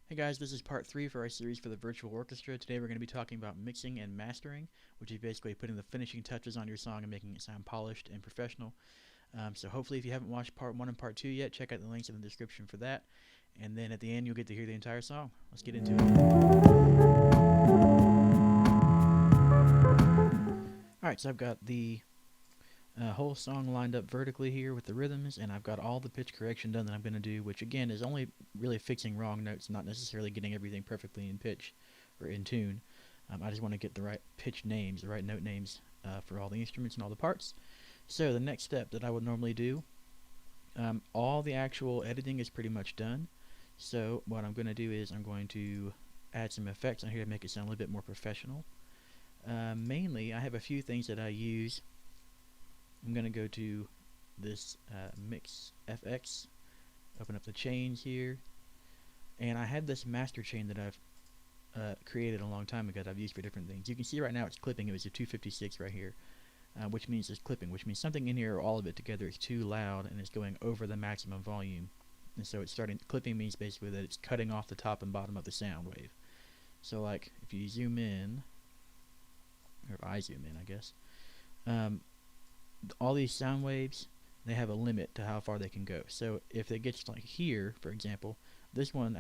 Hey guys, this is part 3 for our series for the virtual orchestra. Today we're going to be talking about mixing and mastering, which is basically putting the finishing touches on your song and making it sound polished and professional. So hopefully if you haven't watched part 1 and part 2 yet, check out the links in the description for that. And then at the end you'll get to hear the entire song. Let's get into it. Alright, so I've got the whole song lined up vertically here with the rhythms, and I've got all the pitch correction done that I'm going to do, which again is only really fixing wrong notes, not necessarily getting everything perfectly in pitch or in tune. I just want to get the right pitch names, the right note names for all the instruments and all the parts. So the next step that I would normally do, all the actual editing is pretty much done. So what I'm going to do is I'm going to add some effects on here to make it sound a little bit more professional. Mainly I have a few things that I use. I'm going to go to this Mix FX, open up the chains here, and I had this master chain that I've created a long time ago that I've used for different things. You can see right now it's clipping. It was a 256 right here, which means it's clipping, which means something in here or all of it together is too loud and it's going over the maximum volume. And so it's starting, clipping means basically that it's cutting off the top and bottom of the sound wave. So like if you zoom in, or if I zoom in I guess, all these sound waves, they have a limit to how far they can go. So if it gets like here, for example, this one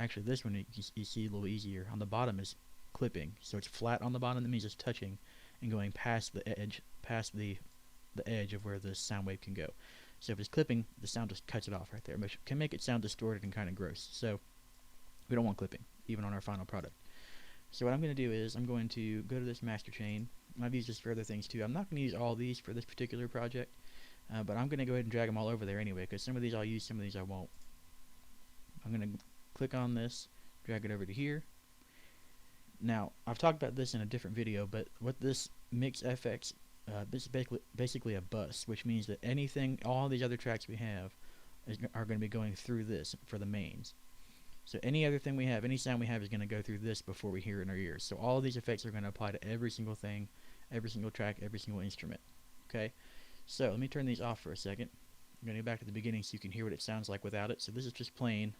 you see a little easier. On the bottom is clipping, so it's flat on the bottom. That means it's touching and going past the edge, past the edge of where the sound wave can go. So if it's clipping, the sound just cuts it off right there, which can make it sound distorted and kind of gross. So we don't want clipping, even on our final product. So what I'm going to do is I'm going to go to this master chain. I've used this for other things too. I'm not going to use all these for this particular project, but I'm going to go ahead and drag them all over there anyway, because some of these I'll use, some of these I won't. I'm going to click on this, drag it over to here. Now, I've talked about this in a different video, but what this Mix FX, this is basically a bus, which means that anything, all these other tracks we have are going to be going through this for the mains. So any other thing we have, any sound we have is going to go through this before we hear it in our ears. So all of these effects are going to apply to every single thing, every single track, every single instrument. Okay? So let me turn these off for a second. I'm going to go back to the beginning so you can hear what it sounds like without it. So this is just playing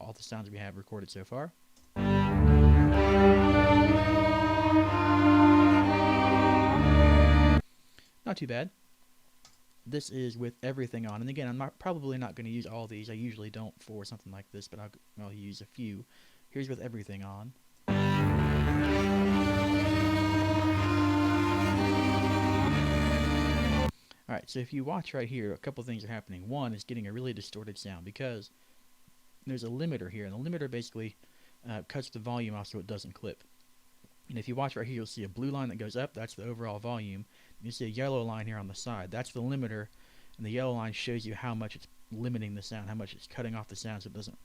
all the sounds we have recorded so far. Not too bad. This is with everything on, and again, I'm probably not going to use all these. I usually don't for something like this, but I'll use a few. Here's with everything on. Alright, so if you watch right here, a couple things are happening. One is getting a really distorted sound because there's a limiter here, and the limiter basically cuts the volume off so it doesn't clip. And if you watch right here, you'll see a blue line that goes up. That's the overall volume. You see a yellow line here on the side. That's the limiter, and the yellow line shows you how much it's limiting the sound, how much it's cutting off the sound so it doesn't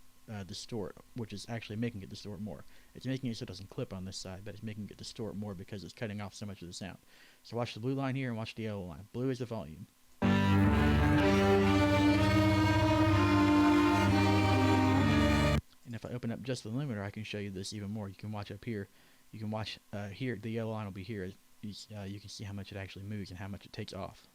distort, which is actually making it distort more. It's making it so it doesn't clip on this side, but it's making it distort more because it's cutting off so much of the sound. So watch the blue line here and watch the yellow line. Blue is the volume. And if I open up just the limiter, I can show you this even more. You can watch up here. You can watch here, the yellow line will be here. You can see how much it actually moves and how much it takes off.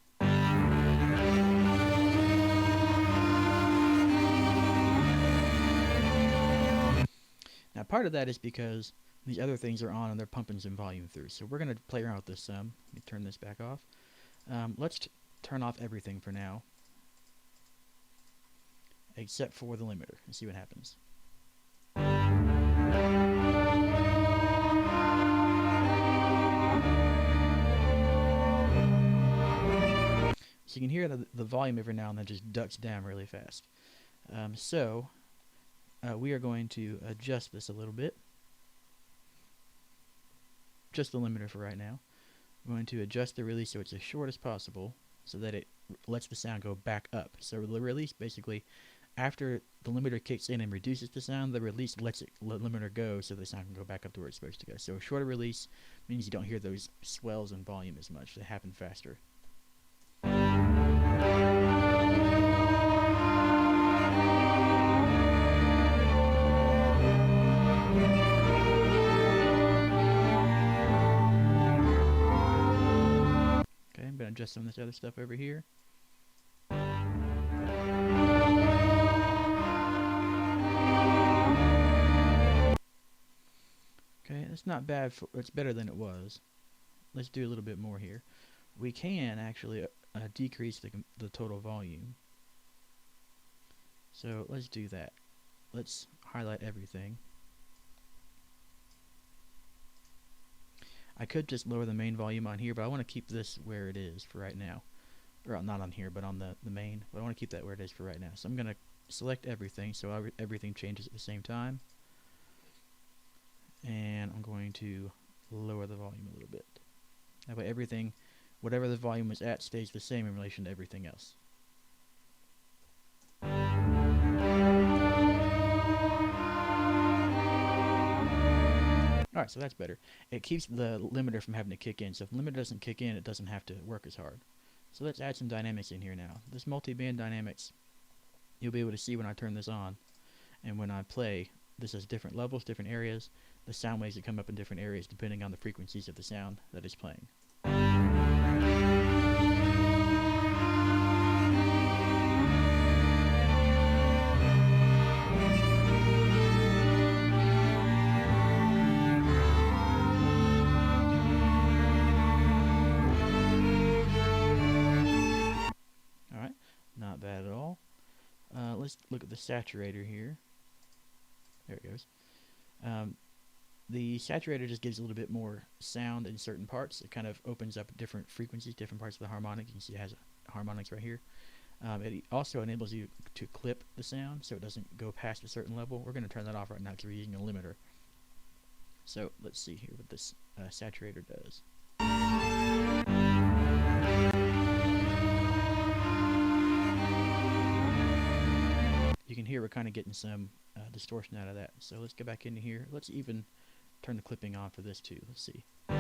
Now part of that is because these other things are on and they're pumping some volume through. So we're going to play around with this some. Let me turn this back off. Let's turn off everything for now, except for the limiter, and see what happens. So you can hear the volume every now and then just ducks down really fast. We are going to adjust this a little bit. Just the limiter for right now. I'm going to adjust the release so it's as short as possible so that it lets the sound go back up. So the release basically, after the limiter kicks in and reduces the sound, the release lets the limiter go so the sound can go back up to where it's supposed to go. So a shorter release means you don't hear those swells in volume as much. They happen faster. I'm going to adjust some of this other stuff over here. It's not bad. It's better than it was. Let's do a little bit more here. We can actually decrease the total volume. So let's do that. Let's highlight everything. I could just lower the main volume on here, but I want to keep this where it is for right now. Or not on here, but on the main. But I want to keep that where it is for right now. So I'm going to select everything so everything changes at the same time. And I'm going to lower the volume a little bit. That way everything, whatever the volume is at, stays the same in relation to everything else. Alright, so that's better. It keeps the limiter from having to kick in. So if the limiter doesn't kick in, it doesn't have to work as hard. So let's add some dynamics in here now. This multi-band dynamics, you'll be able to see when I turn this on. And when I play, this has different levels, different areas. The sound waves that come up in different areas depending on the frequencies of the sound that is playing. Not bad at all. Let's look at the saturator here. There it goes. The saturator just gives a little bit more sound in certain parts. It kind of opens up different frequencies, different parts of the harmonic. You can see it has harmonics right here. It also enables you to clip the sound so it doesn't go past a certain level. We're going to turn that off right now because we're using a limiter. So let's see here what this saturator does. You can hear we're kind of getting some distortion out of that. So let's go back into here. Let's even turn the clipping on for this too. Let's see. I'm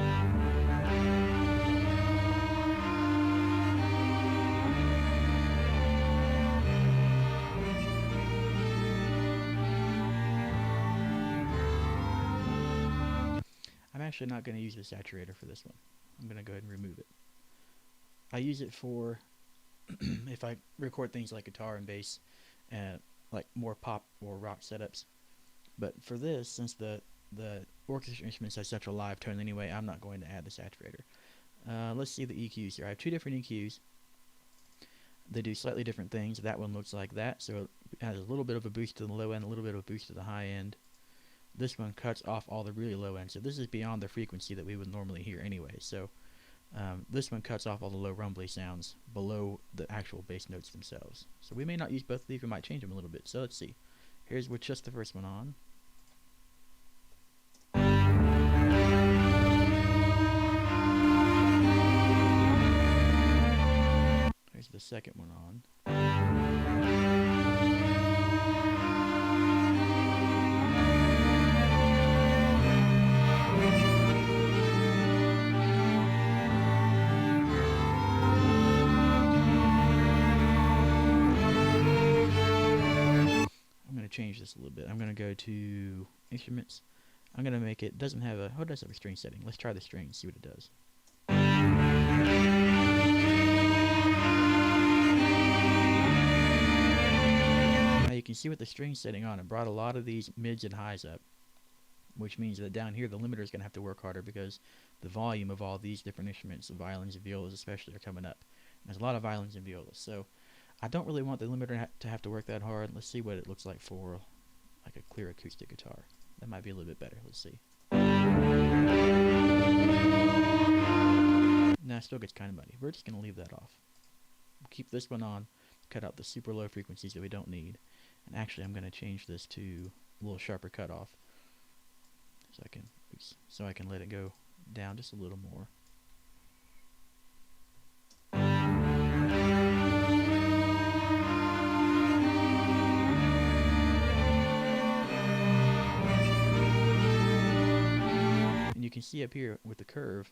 actually not going to use the saturator for this one. I'm going to go ahead and remove it. I use it for if I record things like guitar and bass, like more pop or rock setups. But for this, since the orchestra instruments has such a live tone anyway, I'm not going to add the saturator. Let's see the EQs here. I have two different EQs. They do slightly different things. That one looks like that, so it has a little bit of a boost to the low end, a little bit of a boost to the high end. This one cuts off all the really low end, so this is beyond the frequency that we would normally hear anyway. So this one cuts off all the low rumbly sounds below the actual bass notes themselves. So we may not use both of these, we might change them a little bit. So let's see. Here's with just the first one on. Here's the second one on. Change this a little bit. I'm going to go to instruments. I'm going to make it doesn't have a it does have a string setting. Let's try the string and see what it does. Now you can see with the string setting on, it brought a lot of these mids and highs up, which means that down here the limiter is going to have to work harder because the volume of all these different instruments, the violins and violas especially, are coming up. And there's a lot of violins and violas, so I don't really want the limiter to have to work that hard. Let's see what it looks like for like a clear acoustic guitar. That might be a little bit better. Let's see. Nah, it still gets kind of muddy. We're just going to leave that off. Keep this one on, cut out the super low frequencies that we don't need. And actually I'm going to change this to a little sharper cutoff so I can let it go down just a little more. You can see up here with the curve,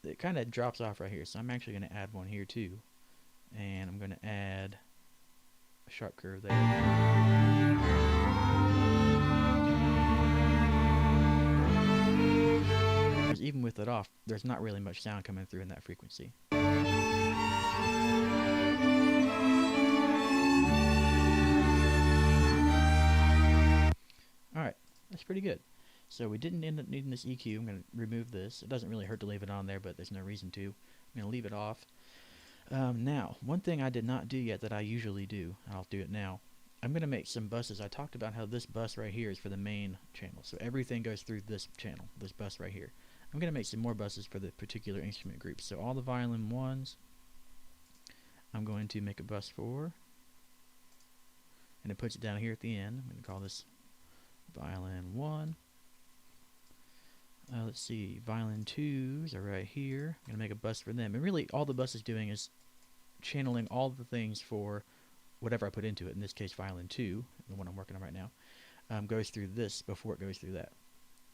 it kind of drops off right here. So I'm actually going to add one here too. And I'm going to add a sharp curve there. Because even with it off, there's not really much sound coming through in that frequency. Alright, that's pretty good. So we didn't end up needing this EQ. I'm going to remove this. It doesn't really hurt to leave it on there, but there's no reason to. I'm going to leave it off. Now, one thing I did not do yet that I usually do, I'll do it now. I'm going to make some buses. I talked about how this bus right here is for the main channel. So everything goes through this channel, this bus right here. I'm going to make some more buses for the particular instrument group. So all the violin ones, I'm going to make a bus for. And it puts it down here at the end. I'm going to call this violin 1. Let's see, violin 2s are right here. I'm going to make a bus for them. And really, all the bus is doing is channeling all the things for whatever I put into it. In this case, violin 2, the one I'm working on right now, goes through this before it goes through that.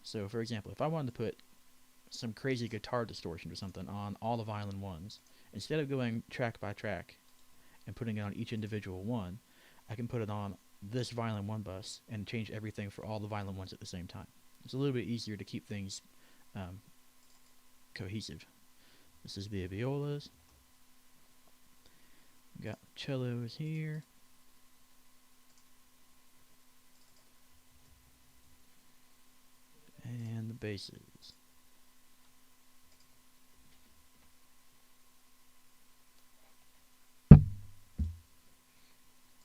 So, for example, if I wanted to put some crazy guitar distortion or something on all the violin 1s, instead of going track by track and putting it on each individual one, I can put it on this violin 1 bus and change everything for all the violin 1s at the same time. It's a little bit easier to keep things cohesive. This is the violas. We got cellos here. And the basses.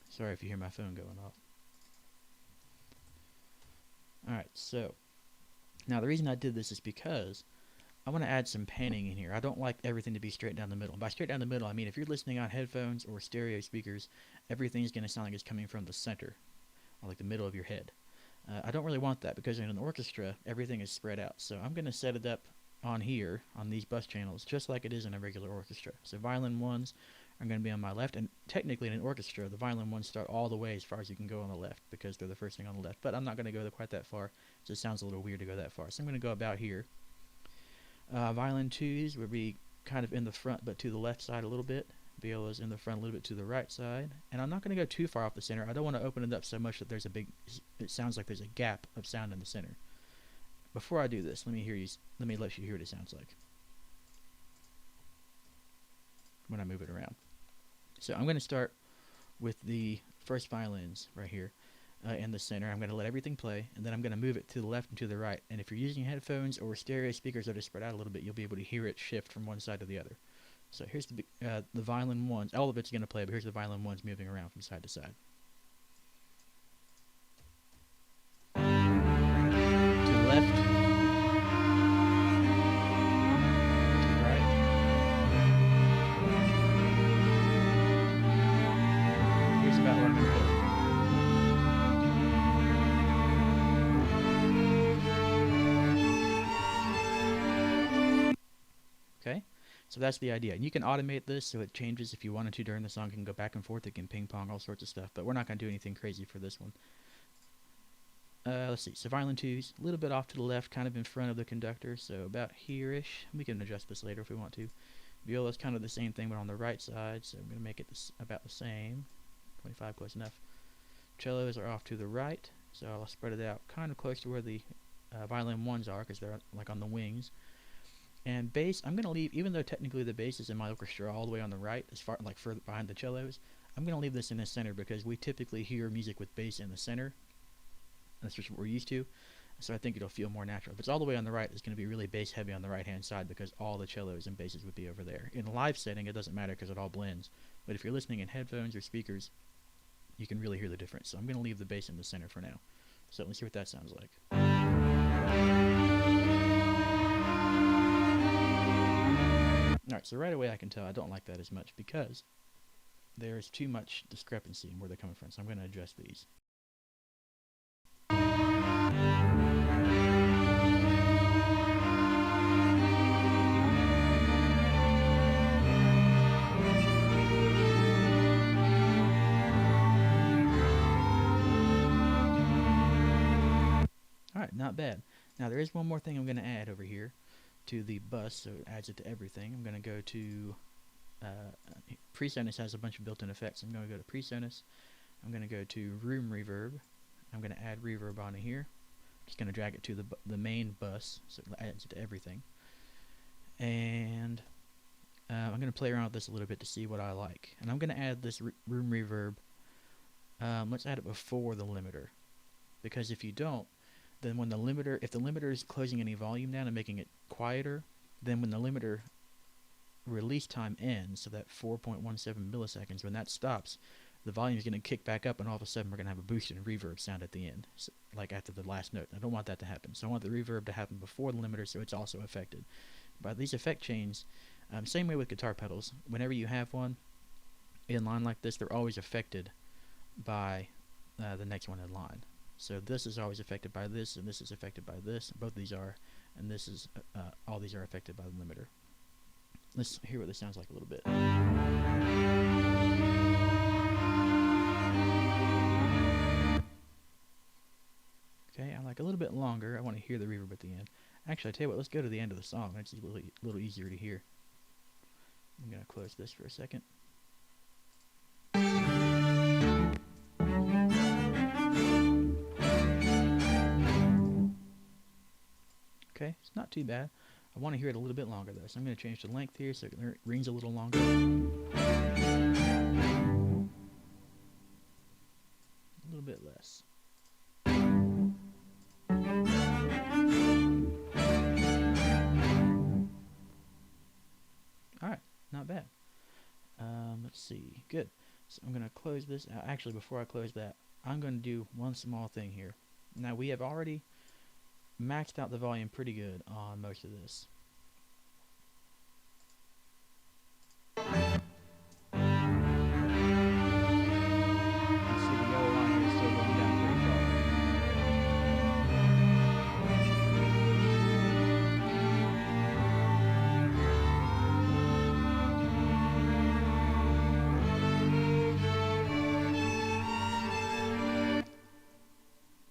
Sorry if you hear my phone going off. Alright, so now the reason I did this is because I want to add some panning in here. I don't like everything to be straight down the middle. And by straight down the middle, I mean if you're listening on headphones or stereo speakers, everything's going to sound like it's coming from the center, or like the middle of your head. I don't really want that because in an orchestra, everything is spread out. So I'm going to set it up on here, on these bus channels, just like it is in a regular orchestra. So violin 1s are going to be on my left, and technically in an orchestra, the violin 1s start all the way as far as you can go on the left because they're the first thing on the left. But I'm not going to go quite that far, so it sounds a little weird to go that far. So I'm going to go about here. Violin 2s would be kind of in the front, but to the left side a little bit. Violas in the front a little bit to the right side. And I'm not going to go too far off the center. I don't want to open it up so much that there's a big, it sounds like there's a gap of sound in the center. Before I do this, let me let you hear what it sounds like when I move it around. So I'm going to start with the first violins right here in the center. I'm going to let everything play, and then I'm going to move it to the left and to the right. And if you're using headphones or stereo speakers that are spread out a little bit, you'll be able to hear it shift from one side to the other. So here's the violin 1s. All of it's going to play, but here's the violin 1s moving around from side to side. To the left. To the right. Here's about what I'm going to put. Okay? So that's the idea. And you can automate this so it changes if you wanted to during the song. You can go back and forth. It can ping pong all sorts of stuff. But we're not going to do anything crazy for this one. Let's see. So violin 2s, a little bit off to the left, kind of in front of the conductor. So about here-ish. We can adjust this later if we want to. Viola's kind of the same thing, but on the right side. So I'm going to make it about the same. 25 close enough. Cellos are off to the right. So I'll spread it out kind of close to where the violin 1s are because they're like on the wings. And bass, I'm going to leave, even though technically the bass is in my orchestra all the way on the right, as far like further behind the cellos, I'm going to leave this in the center because we typically hear music with bass in the center. And that's just what we're used to. So I think it'll feel more natural. If it's all the way on the right, it's going to be really bass heavy on the right-hand side because all the cellos and basses would be over there. In a live setting, it doesn't matter because it all blends. But if you're listening in headphones or speakers, you can really hear the difference. So I'm going to leave the bass in the center for now. So let's see what that sounds like. Alright, so right away I can tell I don't like that as much because there's too much discrepancy in where they're coming from, so I'm going to adjust these. Alright, not bad. Now there is one more thing I'm going to add over here to the bus, so it adds it to everything. I'm going to go to PreSonus has a bunch of built-in effects. I'm going to go to PreSonus. I'm going to go to Room Reverb. I'm going to add reverb on here. Just going to drag it to the main bus, so it adds it to everything. And I'm going to play around with this a little bit to see what I like. And I'm going to add this room reverb. Let's add it before the limiter, because if you don't, then when the limiter, if the limiter is closing any volume down and making it quieter, then when the limiter release time ends, so that 4.17 milliseconds, when that stops, the volume is going to kick back up, and all of a sudden we're going to have a boosted and reverb sound at the end, so, like after the last note. I don't want that to happen, so I want the reverb to happen before the limiter, so it's also affected. But these effect chains, same way with guitar pedals, whenever you have one in line like this, they're always affected by the next one in line. So this is always affected by this, and this is affected by this, both of these are, and this is, all these are affected by the limiter. Let's hear what this sounds like a little bit. Okay, I like a little bit longer. I want to hear the reverb at the end. Actually, I tell you what, let's go to the end of the song. It's a little easier to hear. I'm going to close this for a second. Okay, it's not too bad. I want to hear it a little bit longer though, so I'm going to change the length here so it rings a little longer. A little bit less. Alright, not bad. Let's see, good. So I'm going to close this. Actually, before I close that, I'm going to do one small thing here. Now, we have already maxed out the volume pretty good on most of this. You see the yellow line here is still going down pretty far.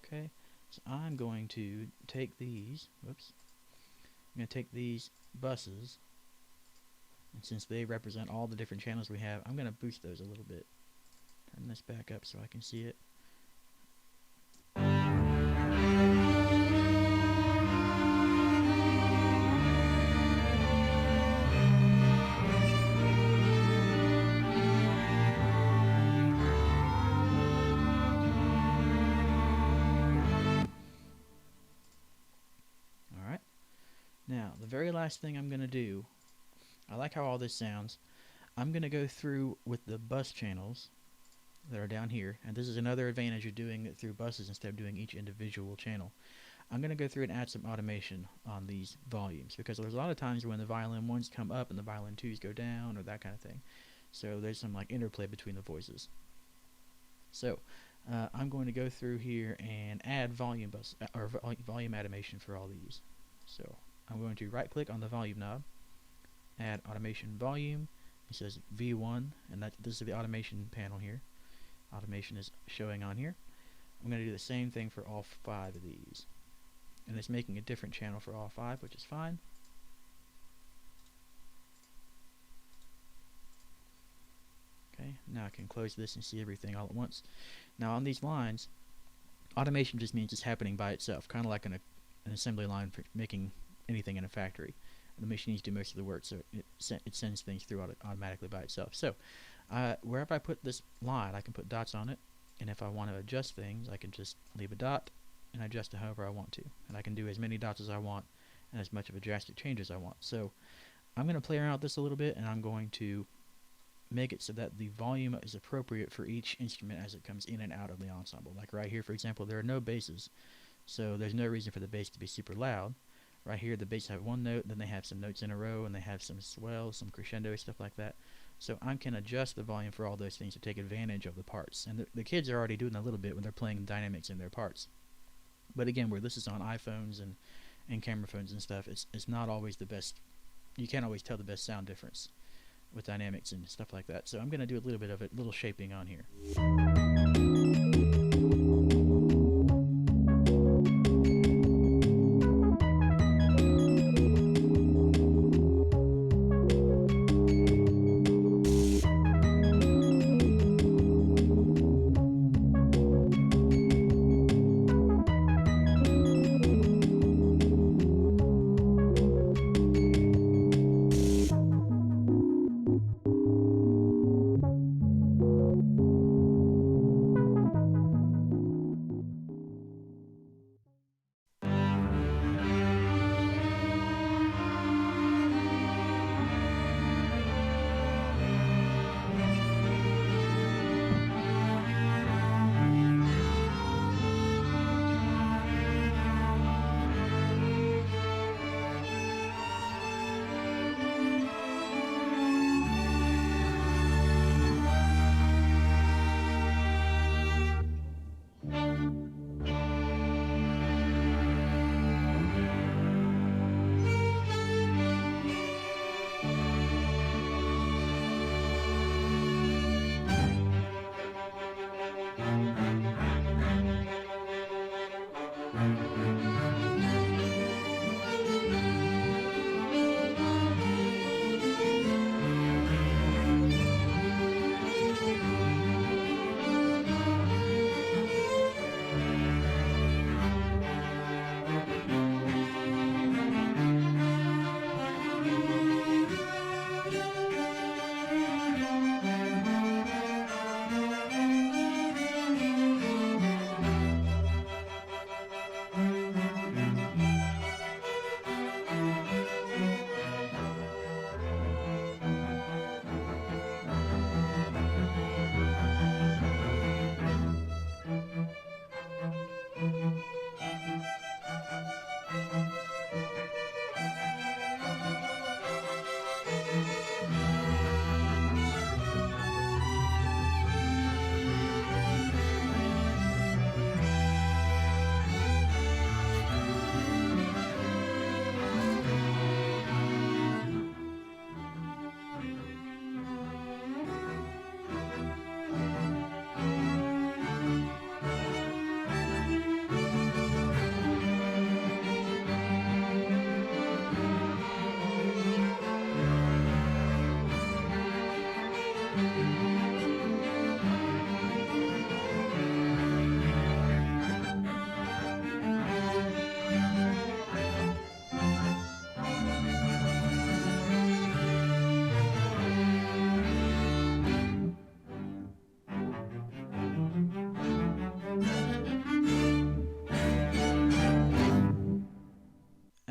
Okay, so I'm going to take these, whoops, I'm going to take these buses, and since they represent all the different channels we have, I'm going to boost those a little bit. Turn this back up so I can see it. Alright. Now, the very last thing I'm going to do, I like how all this sounds. I'm going to go through with the bus channels that are down here, and this is another advantage of doing it through buses instead of doing each individual channel. I'm going to go through and add some automation on these volumes, because there's a lot of times when the violin 1s come up and the violin 2s go down, or that kind of thing. So there's some like interplay between the voices. So I'm going to go through here and add volume automation for all these. So I'm going to right click on the volume knob, add automation volume. It says V1, and this is the automation panel here. Automation is showing on here. I'm going to do the same thing for all 5 of these, and it's making a different channel for all 5, which is fine. Okay, now I can close this and see everything all at once. Now on these lines, automation just means it's happening by itself, kind of like an assembly line for making anything in a factory. The machines do most of the work, so it sends things through automatically by itself. So wherever I put this line, I can put dots on it, and if I want to adjust things, I can just leave a dot and adjust it however I want to, and I can do as many dots as I want and as much of a drastic change as I want. So I'm going to play around with this a little bit, and I'm going to make it so that the volume is appropriate for each instrument as it comes in and out of the ensemble. Like right here, for example, there are no basses, so there's no reason for the bass to be super loud. Right here, the bass have one note, then they have some notes in a row, and they have some swells, some crescendo, stuff like that. So I can adjust the volume for all those things to take advantage of the parts. And the kids are already doing that a little bit when they're playing dynamics in their parts. But again, where this is on iPhones and camera phones and stuff, it's not always the best. You can't always tell the best sound difference with dynamics and stuff like that. So I'm going to do a little bit of a little shaping on here.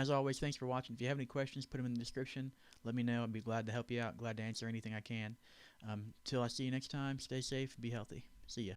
As always, thanks for watching. If you have any questions, put them in the description. Let me know. I'd be glad to help you out. Glad to answer anything I can. Till I see you next time, stay safe, be healthy. See ya.